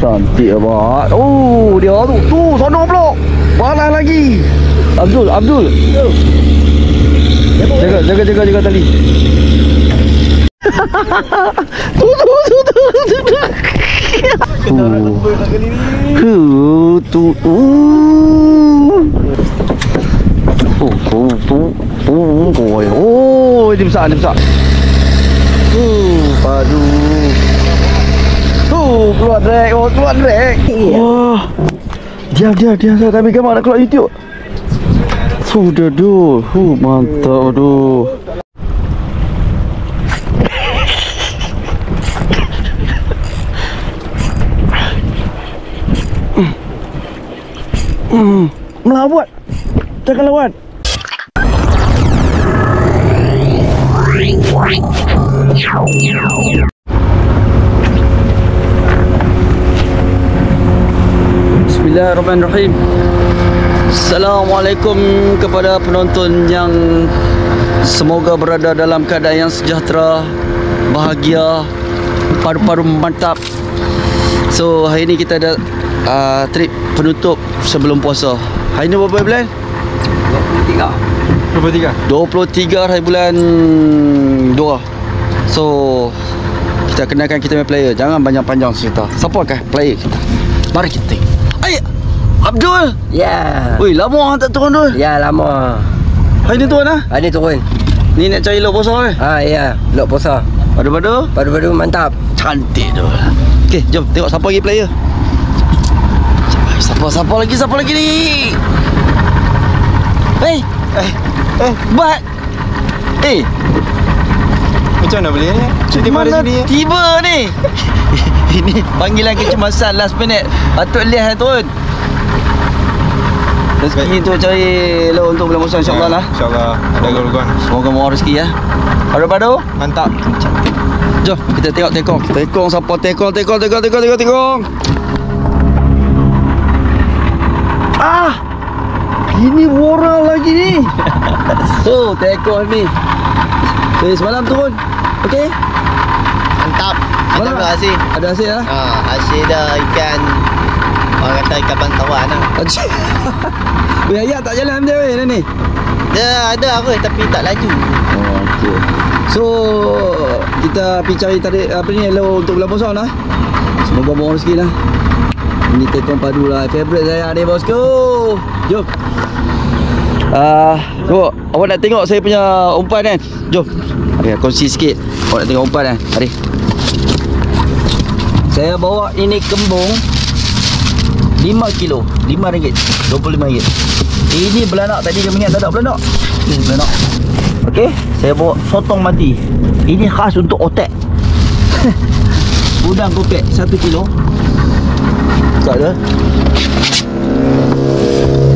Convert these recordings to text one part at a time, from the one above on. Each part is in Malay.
Cantik abang. Oh, dia tu. Tu, sono pula. Balas lagi. Abdul. Jaga tali. Oh, ini besar. Padu. Keluar drag. Wah. Diam. Saya ambil gambar nak keluar YouTube. Sudah tu. Mantap tu. Melawat. Jangan lawat. Bismillahirrahmanirrahim. Assalamualaikum kepada penonton yang semoga berada dalam keadaan yang sejahtera, bahagia, paru-paru mantap. So hari ni kita ada trip penutup sebelum puasa. Hari ni berapa bulan? 23 hari bulan 2. So kita kenalkan kita punya player. Jangan panjang cerita. Siapa kah player kita? Mari kita tengok. Abdul. Ya. Oi, lama tak turun tu. Ya, lama. Hari ni turun ah? Hari ni turun. Ni nak cari lok puasa ke? Ya, lok puasa. Padu mantap. Cantik tu. Okey, jom tengok siapa lagi player. Siapa lagi ni? Macam mana boleh ni? Mana tiba ni? Ini panggilan kecemasan last minute. Patut lihat turun. Rezeki tu cari lo untuk bulan puasa insya-Allah lah. InsyaAllah ada gol-gol. Semoga murah rezeki ya. Padu. Mantap. Jom kita tengok tekong. Tekong siapa? Tekong. Ini moral lagi ni. Oh, tekong ni. Semalam turun. Okey. Mantap. Ada hasil. Ada hasil lah. Hasil dah ikan. Orang kata ikan bantawan lah. Ayat tak jalan dia weh ni. Dia ada apa tapi tak laju. Okey. So kita pergi cari tarik apa ni hello untuk bulan puasa lah. Semoga murah rezeki lah. Ini tekong padu lah. Favorite saya ni bosku. Jom. So awak nak tengok saya punya umpan kan? Jom. Mari kongsi sikit. Awak nak tengok umpan kan? Mari. Saya bawa ini kembung 5 kilo, RM5, RM25. Ini belanak tadi kami ingat tak ada belanak. Ini belanak. Okey, saya bawa sotong mati. Ini khas untuk otak. Udang kopek 1 kilo. Tak ada.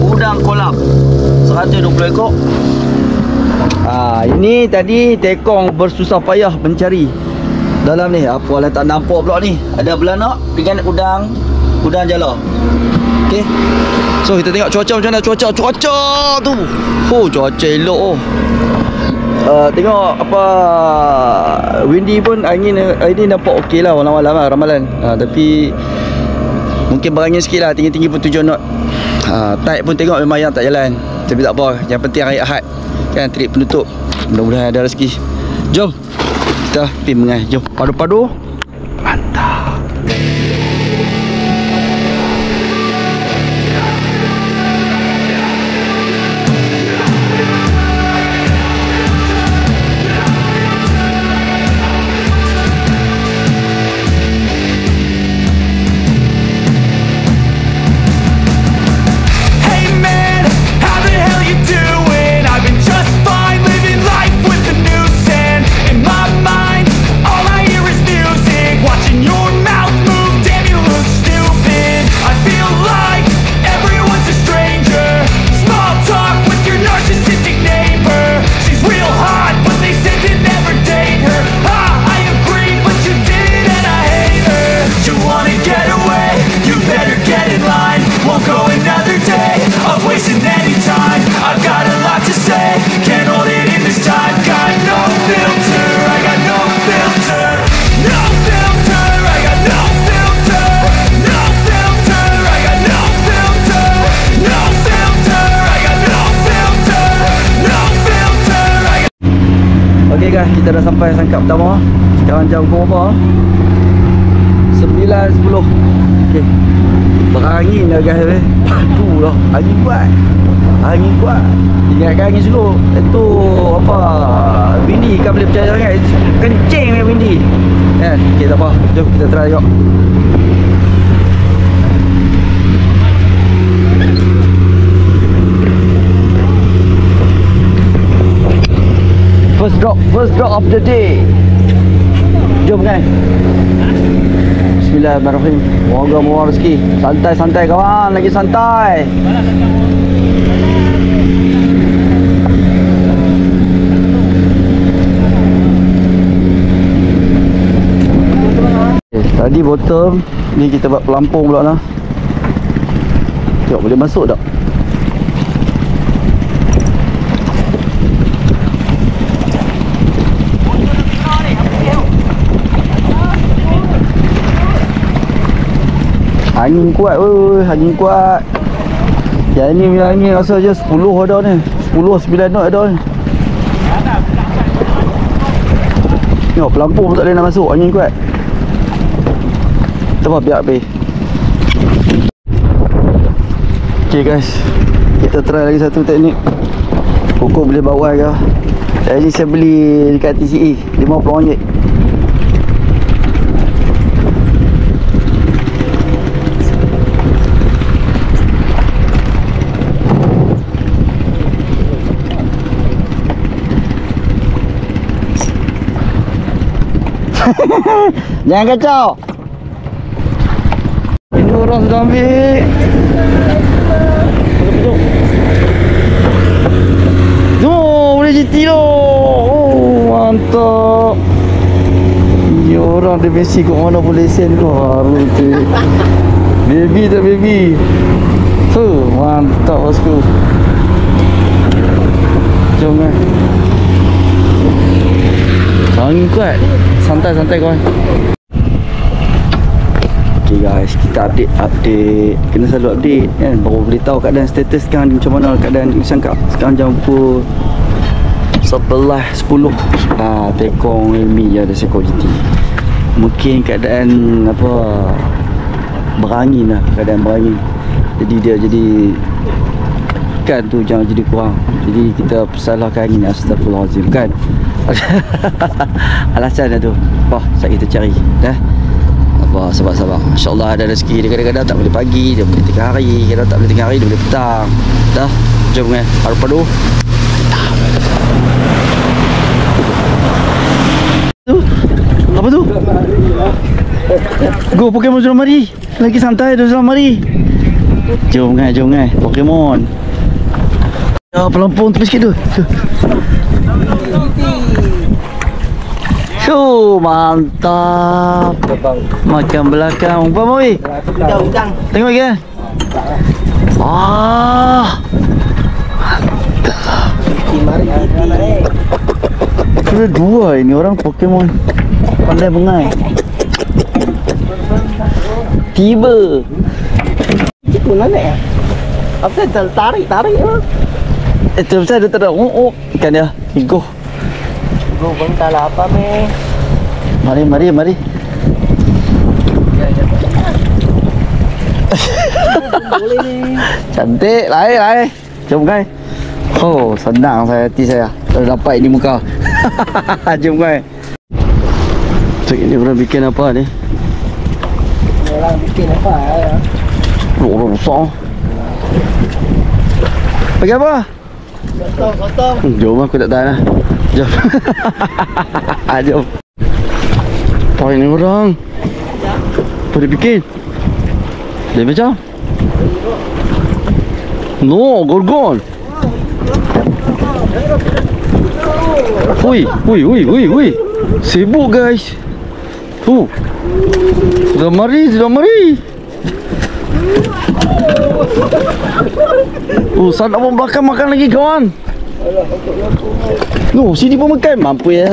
Udang kolak 120 ekor. Ini tadi tekong bersusah payah mencari. Dalam ni apalah tak nampak pula ni. Ada belanak dengan udang jala. Okey. So kita tengok cuaca macam mana. Cuaca tu. Cuaca elok oh. Tengok apa windy pun angin hari ni nampak okey lah malam-malam lah ramalan. Tapi mungkin berangin sikit lah. Tinggi-tinggi pun 7 knot. Tide pun tengok memang yang tak jalan. Tapi tak apa. Yang penting hari Ahad kan trip penutup. Mudah-mudahan ada rezeki. Jom kita pergi mengai. Jom padu-padu. Mantap. Watching your guys, kita dah sampai sangkap pertama. Sekarang jam pukul berapa? 9.10. Okey. Berangin dah guys. Padu lah. Angin kuat. Angin kuat. Ingatkan angin slow. Itu apa? Windy kan boleh percaya sangat. Kencing ni windy. Kan? Okey, tak apa. Jom kita try tengok. First drop of the day. Jom kan. Bismillahirrahmanirrahim. Moga-moga rezeki. Santai-santai kawan, lagi santai. Tadi bottom ni kita buat pelampung pula lah. Tengok boleh masuk tak? Angin kuat, angin kuat. Yang ni punya angin rasa je 10 ada ni. 10, 9 knot ada ni. Tengok pelampung tak boleh nak masuk, angin kuat. Tak apa, biar habis. Okay guys, kita try lagi satu teknik. Pokok boleh bawa ke. Ni saya beli dekat TCE RM50. Jangan kacau. Ini orang sudah ambil. Jom, boleh GT tu. Oh, mantap. Ini orang dia Messi kat mana boleh sen tu. Haru tu. Baby tak baby. Tu, mantap bosku. Jom kan. Angin kuat. Santai-santai kawan. Okay guys, kita update. Kena selalu update kan. Baru boleh tahu keadaan status sekarang macam mana. Keadaan sangkap. Sekarang jam pukul 11.10. Tekong Ilmi ada Seekor GT. Mungkin keadaan apa, berangin lah. Keadaan berangin. Jadi dia jadi ikan tu jangan jadi kurang. Jadi kita salahkan angin. Astagfirullahaladzim kan. Alasan dah tu. Apa saat kita cari dah. Apa sabar-sabar. InsyaAllah ada rezeki. Dia kadang-kadang tak boleh pagi, dia boleh tengah hari. Kadang tak boleh tengah hari, dia boleh petang. Dah. Jom kan. Padu-padu. Apa tu? Go Pokemon sudah mari. Lagi santai dah sudah mari. Jom kan, jom kan. Pokemon. Ya, pelampung tepi sikit tu. Mantap. Makan belakang. Apa mau ni? Udang. Tengok lagi kan. Ada dua ini orang Pokemon. Pandai bengai. Tiba. Itu mana ya? Apa tarik lah. Itu pasal dia tak ada. Ikan dia. Iguh. Gue bentar lah apa meh. Mari. Boleh ni. Cantik, lain. Jom guys. Oh, senang saya hati saya. Dah dapat ini muka. Jom guys. So, ini orang bikin apa ni? Orang bikin apa ya? Orang besar. Pakai apa? Kotong. Jom aku tak tahan lah. Jom. Jom. Oh, ini orang. Apa dia bikin? Dia macam? No, gorgon. Ui. Sibuk guys. Sudah mari. Sana pun belakang makan lagi kawan. No, sini pun makan. Mampu ya.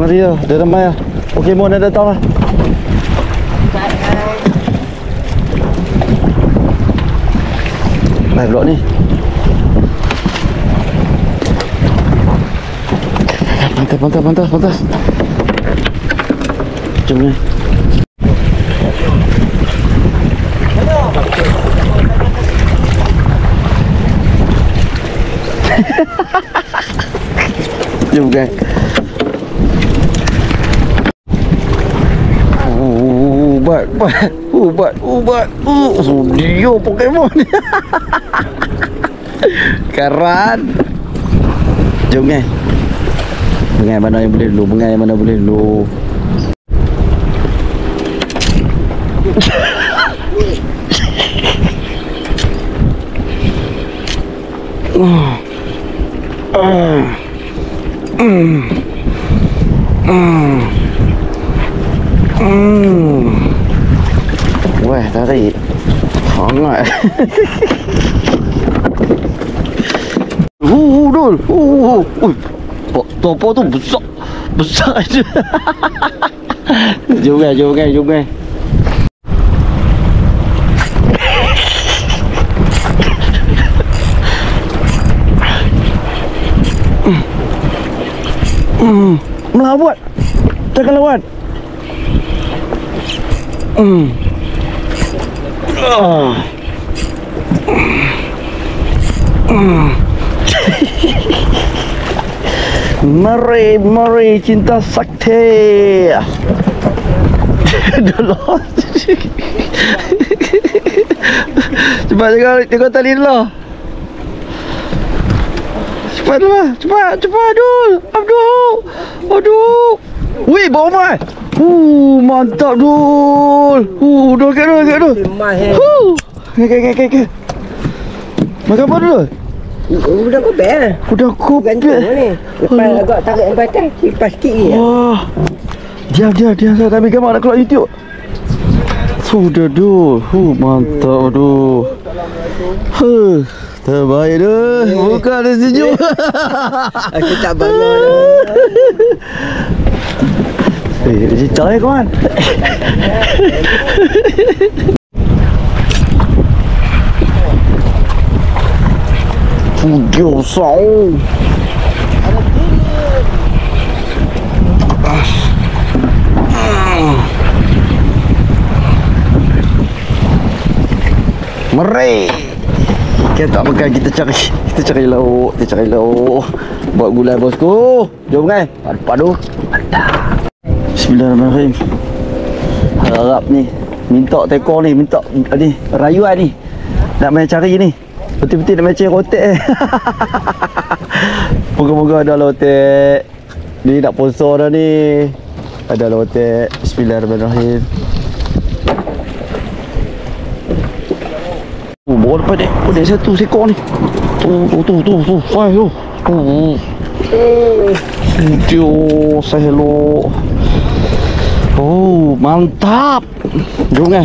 Mari lah, dah ramai lah. Pokemon dah datang lah. Baik blok ni. Pantas. Jom ni. Jom guys. Ubat. Dia Pokemon. Karan. Jom guys. Bengai mana yang boleh dulu. Wah, tarik. Hangat. Dul. Topo tu besar aja. Jom guys. Melawat. Jangan lawat. Mari cinta sakti. Dah lost. Cepat jaga tali dulu. Cepat Dul. Aduh. Wih, bawa mai. Mantap Dul. Dul ke Dul. Ke. Makan apa Dul? Udah kopel. Gantung ni. Lepas agak tarik empatan, lipas sikit je. Wah. Diam. Saya ambil gambar nak keluar YouTube. Sudah Dul. Mantap Dul. Terbaik Dul. Bukan ada sejuk. Aku tak bangun. Cerita kawan. Tujuh song. Mari. Kita tak makan, kita cari lauk. Buat gulai bosku. Jom kan. Padu. Mantap. Bismillahirrahmanirrahim. Harap ni minta tekor ni, minta ni rayuan ni. Nak main cari ni. Betul-betul nak main cari rotek Moga-moga ada rotek. Ni nak sponsor dah ni. Ada rotek. Bismillahirrahmanirrahim. Bawa lepas dek. Dek satu sekor ni. Tu. Fai tu. Saya hello. Mantap. Jom kan.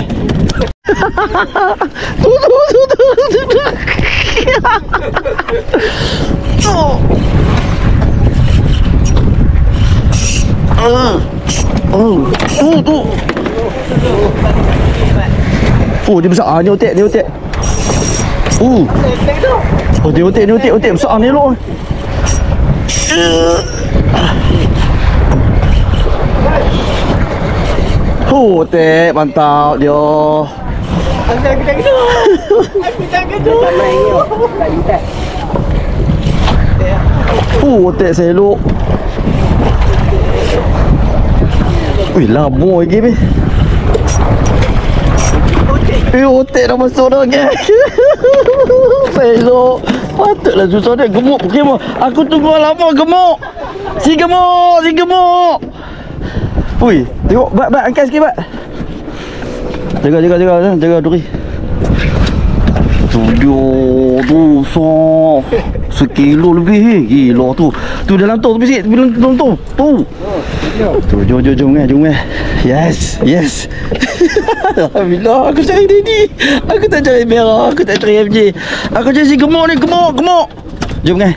Dia besar. Ni otek. Dia otek besar ni lo. Otek mantap dia. Otek saya elok. Wih, lama lagi ni. Otek dah masuk dah guys. Saya elok. Patutlah susah dia. Gemuk Pokemon. Aku tunggu lama gemuk. Si gemuk. Ui, tengok bat angkat sikit bat. Jaga duri. Tu so. Sekilo lebih. Gila tu. Tu dalam tu sikit, dalam tu. Tu jom Yes. Alhamdulillah, aku cari Daddy. Aku tak cari merah, aku tak cari MJ. Aku cari si gemuk ni, gemuk. Jom kan.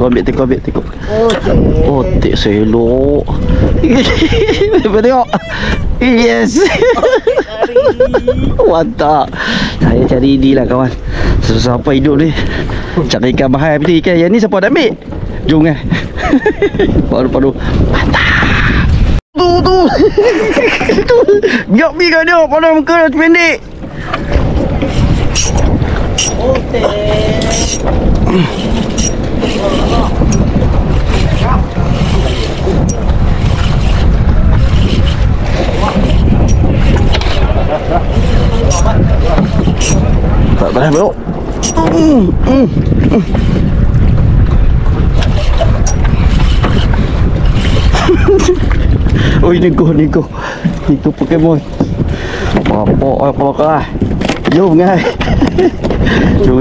ambil. Otek selok. Boleh tengok. Yes. Mantap. Saya cari ini lah kawan. Susah apa hidup ni. Cari ikan mahal betul ikan. Yang ni siapa nak ambil? Jom kan. Paru-paru. Mantap. Tu. Biar kan dia. Pandang muka dah pendek. Tak boleh bro. Oh ini go Pokemon. Apa kah? Jom guys. Jom.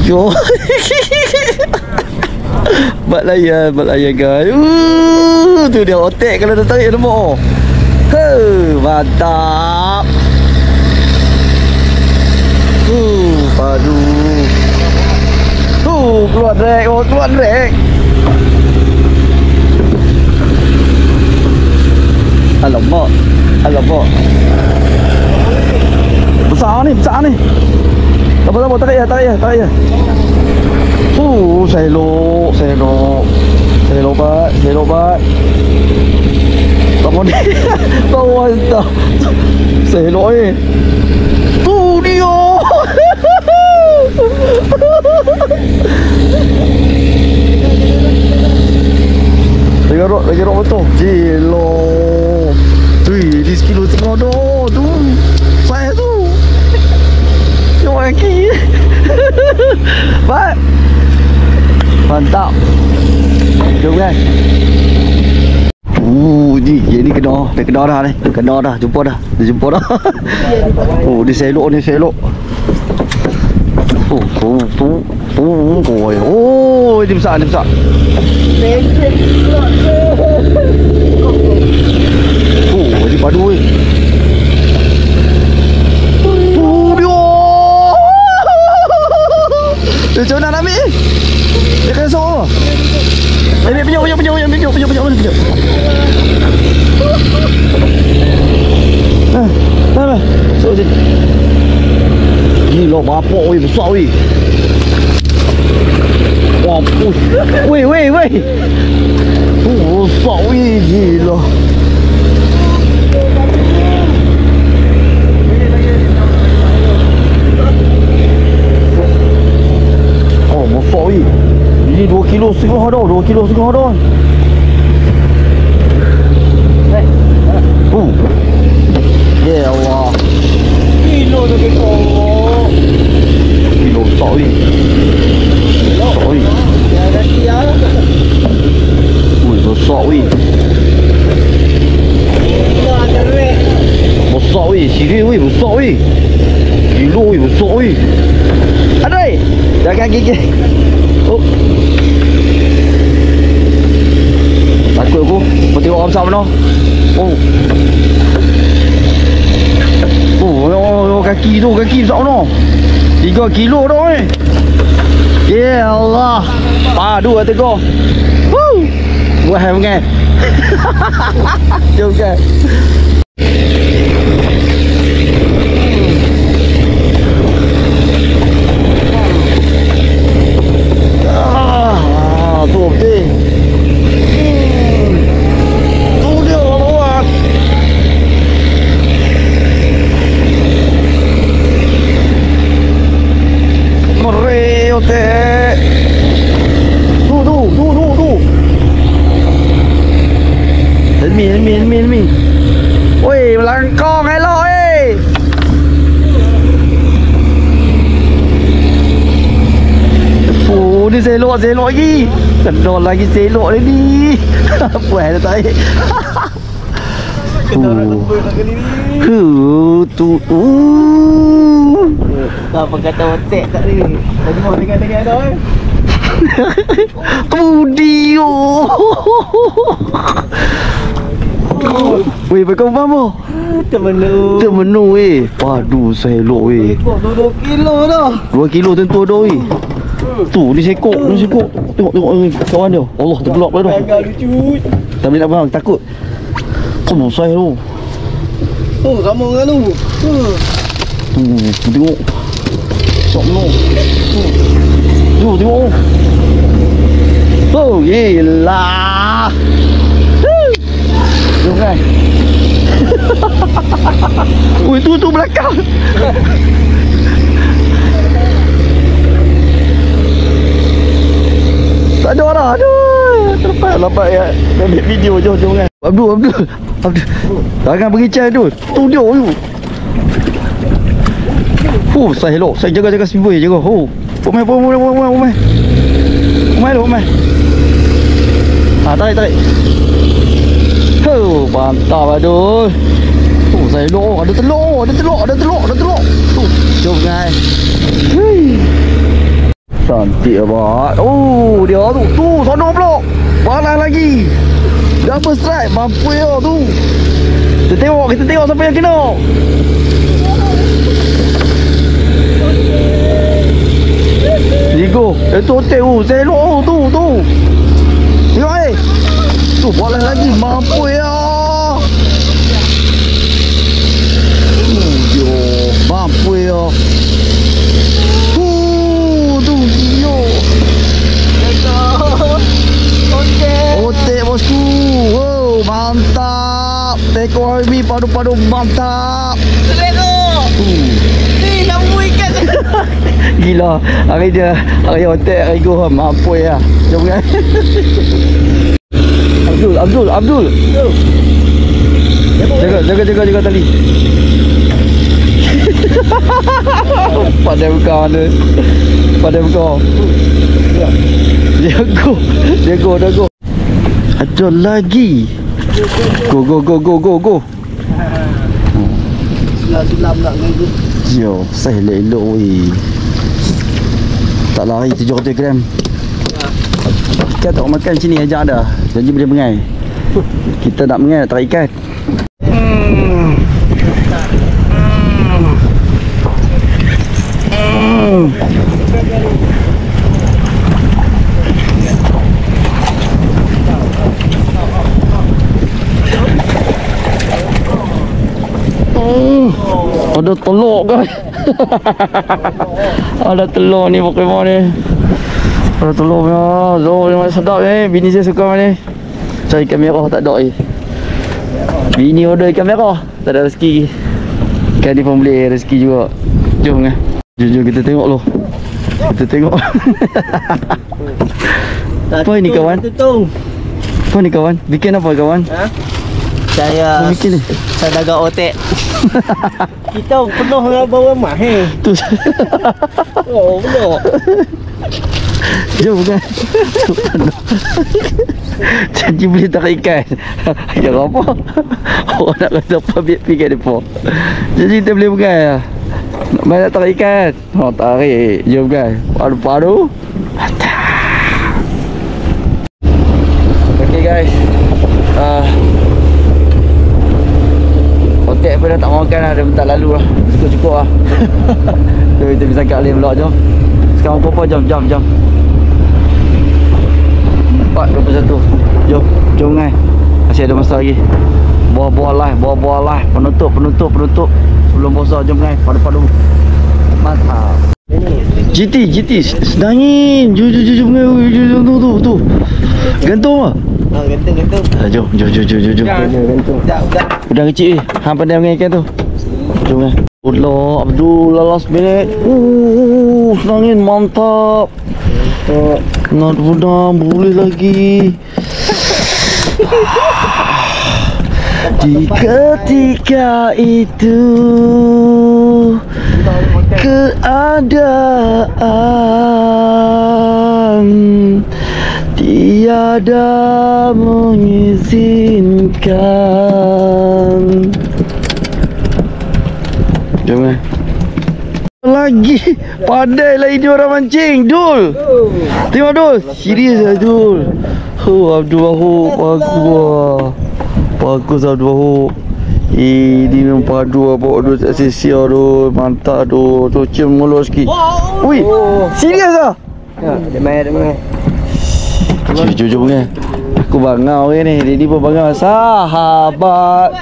Jom. Bat layan guys. Tu dia otek kalau dah tarik lemuk. Mantap. Padu. Keluar drag. Alamak. Besar ni. Tak apa, tarik ya. Selok bat. Tak mau ni. Tahu tak. Selok ni. Tu dia. Lagi rok betul. Gila. Wih, di sekilo tengah dah. Tu. Saya tu. Yang lagi. Baik. Mantap. Jom kan. Ni kena. Dah kena dah ni. Jumpa dah. Oh, dia selok. Oh, dia besar. Oh, dia padu weh. Dia macam mana nak ambil? Dia kena sok. Pinjam. Sok je. Gila bapak weh, besar weh. Wah, weh. Oh, besar weh, gila. Oh, besar weh. Ini 2 kilo setengah dah. Ya Allah. Kilo tu kekor. Kilo besar weh. Besar weh. Besar weh. Serius weh, besar weh. Kilo weh, besar weh. Aduh, jangan gigit. Oh. Takut aku. Mau tengok orang besar mana. Oh, kaki besar mana. 3 kilo dah ni. Ya Allah. Padu lah tengok. Wah, mengai. Jom kan. Tu betul. Tu dia lawan. Mereh otek. Tu. Helmi. Oi, melangkong elok ni selok lagi. Kendor lagi selok ni. Puas dah tarik. Tu. Apa kata otek kat ni? Tadi mau dengan ada Tu dia. Weh, berapa apa? Termenu weh. Waduh, selok weh. 2 kilo dah. 2 kilo tentu dah weh. Tu, ni sekok, ni sekok. Tengok kawan dia. Allah, tergelak pula tu. lucu. Tak boleh nak bang, takut. Oh, saya tu. Oh, sama dengan tu. Tengok. Sok no. Tengok. Oh, yelah. Jom kan. Ui, tu belakang. Tak ada orang. Aduh, terlambat ya. Ambil video jom kan. Abdul. Jangan pergi cai tu. Tu dia tu. Saya elok. Saya jaga speedway jaga. Pemain. Tarik. Mantap aduh. Saya elok. Ada telur. Jom guys. Cantik abang. Dia tu sana pula. Balas lagi. Double strike. Mampu ya tu. Kita tengok siapa yang kena. Ligo. Itu hotel tu. Saya elok tu. Tengok tu balas lagi. Mampu ya. Mampu ya. Tu yo. Otek bosku. Mantap. Teko ini padu mantap. Ni lampu ikan. Gila. Hari otek hari go mampu ya. Jom kan. Abdul. Jaga tali. Pandai buka mana. Jago. Ada lagi. Go. Sulam nak dengan tu. Yo, saya elok weh. Tak lari 700 gram. Ikan tak makan sini ajak dah. Janji boleh mengai. Kita nak mengai nak tarik ikan. Ada telur guys. Ada telur ni Pokemon ni. Ada telur punya. Zul memang sedap ni. Bini saya suka ni. Cari ikan merah tak ada ni. Bini order ikan merah. Tak ada rezeki. Ikan ni pun boleh rezeki juga. Jom kan. Jom kita tengok loh. Kita tengok. Apa ini kawan? Apa ni kawan? Bikin apa kawan? Saya bikin ni. Saya dagang otek. Kita penuh dengan bawah mah. Tu. Benar. Jom kan. Janji boleh tarik ikan. Ya apa? Orang nak kata apa pergi depo. Jadi kita boleh pegang lah. Nak tarik ikan. Tarik. Jom kan. Padu. Mantap. Okay guys. Otek pun dah tak makan lah. Dah bentar lalu lah. Cukup lah. Kita bisa kat lain pula. Jom. Sekarang pukul jam. 4:21. Jom kan. Masih ada masa lagi. Buah-buah live. Penutup. Sebelum puasa jom kan. Padu. Mantap. GT sedangin. Jom tu. Gantung lah. Gantung. Jom. Gantung. Udang kecil hang pandai mengai ikan tu. Jom kan. Abdul last minute. Sedangin mantap. Nak udang boleh lagi. Di ketika itu keadaan tiada mengizinkan. Jom kan. Lagi pandai lah ini orang mancing. Dul. Tengok Dul. Serius lah Dul. Abdul Wahub bagus Abdul Wahub. Ini memang padu apa Dul tak sia-sia Dul. Mantap Dul. Tu cium mulut sikit. Ui, serius lah. Ya, dia main. Jujur punya. Aku bangau ni. Dia pun bangau. Sahabat.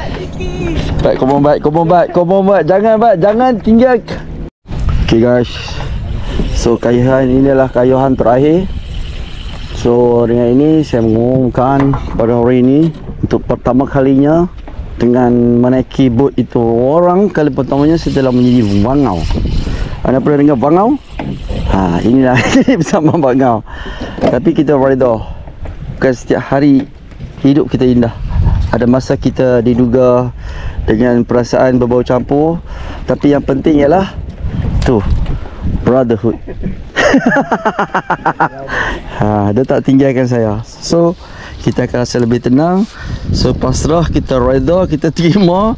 Baik, come on, baik. Jangan tinggal. Okay guys. So kayuhan inilah kayuhan terakhir. So dengan ini saya mengumumkan pada hari ini untuk pertama kalinya dengan menaiki bot itu orang kali pertamanya setelah menjadi bangau. Anda pernah dengar bangau? Inilah bersama bangau. Tapi kita redha. Bukan setiap hari hidup kita indah. Ada masa kita diduga dengan perasaan berbau campur. Tapi yang penting ialah tu, brotherhood. Dia tak tinggalkan saya. So kita akan rasa lebih tenang. So pasrah, kita redha, kita terima.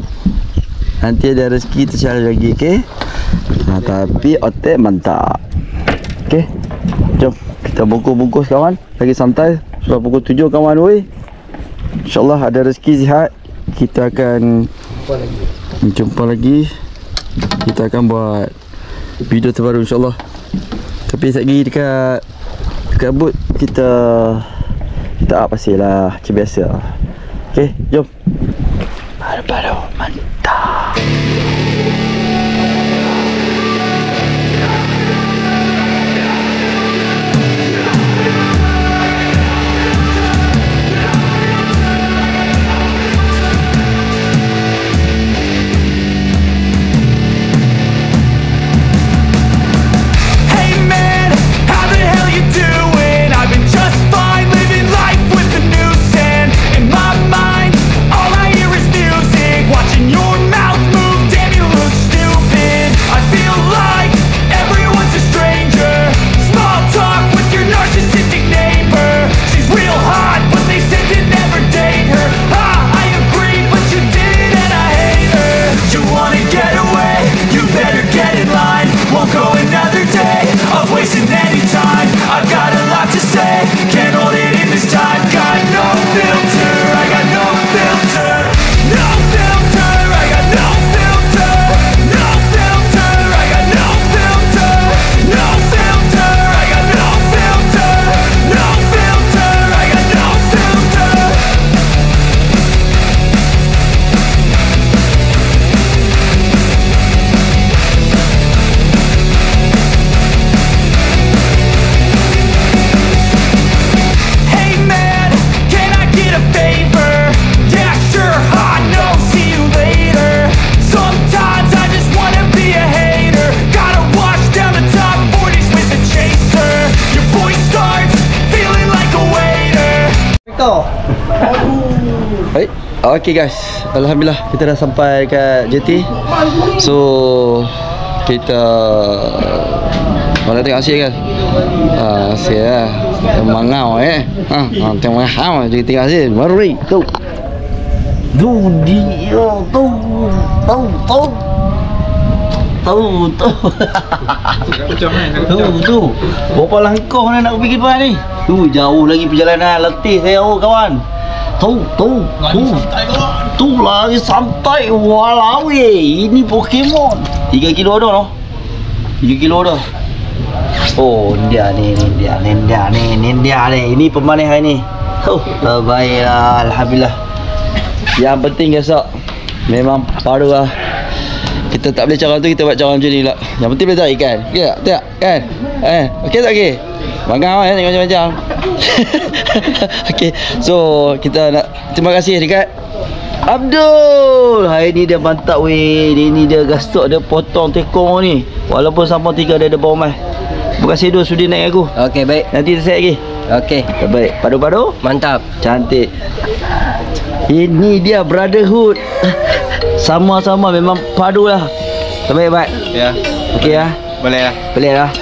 Nanti ada rezeki kita cari lagi, okey? Tapi otak mantap. Okey. Jom kita bungkus kawan. Lagi santai. Sudah pukul 7 kawan weh. InsyaAllah ada rezeki sihat. Kita akan jumpa lagi. Kita akan buat video terbaru insyaAllah. Tapi sekejap lagi dekat boot kita up pasir lah macam biasa. Okay, jom. Baru mantap. Okay guys, alhamdulillah kita dah sampai kat JT. So kita mana tengok asyik kan? Asyik lah. Mangau tengok mangau jadi tengok asyik. Mari tu. Tu dia tu. Tu. Berapa langkah nak pergi depan ni? Tu jauh lagi perjalanan, letih saya kawan. Tu lagi santai. Walau ini Pokemon 3 kilo dah. 3 kilo dah. Oh dia ni. Ini pemanis hari ni. Baiklah, alhamdulillah. Yang penting besok memang padu lah. Kita tak boleh cara tu, kita buat cara macam ni lah. Yang penting boleh tarik kan? Tak kan? Okey tak okey? Bangau tengok macam-macam. Okey, so kita nak terima kasih dekat Abdul. Hari ni dia mantap weh. Dia gastok, dia potong tekong ni. Walaupun sampang 3 dia ada bawah mai. Terima kasih Dul sudi naik aku. Okey, baik. Nanti kita set lagi. Okey. Baik. Padu-padu? Mantap. Cantik. Ini dia brotherhood. Sama-sama memang padu lah. Baik. Ya. Okey ya. Boleh lah.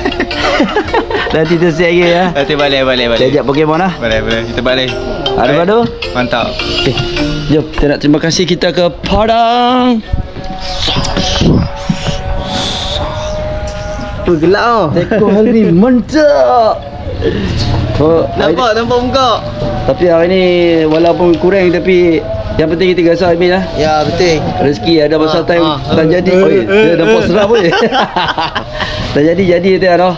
Nanti kita set lagi ya. Nanti balik. Kita ajak Pokemon lah. Boleh. Kita balik. Padu-padu? Mantap. Okay. Jom kita nak terima kasih kita ke Padang. Gelap tau. Tekong hari ni mantap. Nampak muka. Tapi hari ni walaupun kurang tapi yang penting kita gasah Amin lah. Ya betul. Rezeki ada masa time tak jadi. Dia nampak serap boleh. Tak jadi dia dah.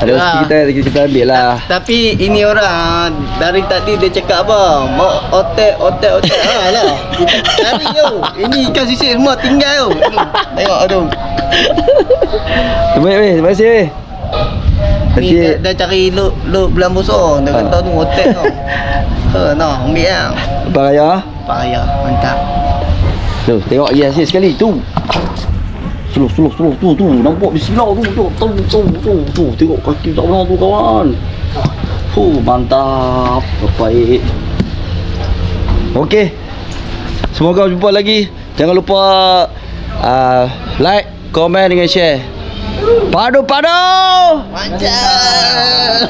Ada rezeki kita ambil lah. Tapi ini orang dari tadi dia cakap apa? Mau otek lah. Kita cari tu. Ini ikan sisik semua tinggal tu. Tengok tu. Terima kasih weh. Ni dah cari luk belah musuh. Dia kata tu otek tu. Nah, ambil lah. Abang Raya. Pak Ayah, mantap. Tu, tengok lagi hasil sekali tu. Slow tu. Nampak di silau tu. Tu. Tengok kaki tak benar tu kawan. Mantap. Baik. Okey. Semoga jumpa lagi. Jangan lupa like, komen dengan share. Padu. Mantap.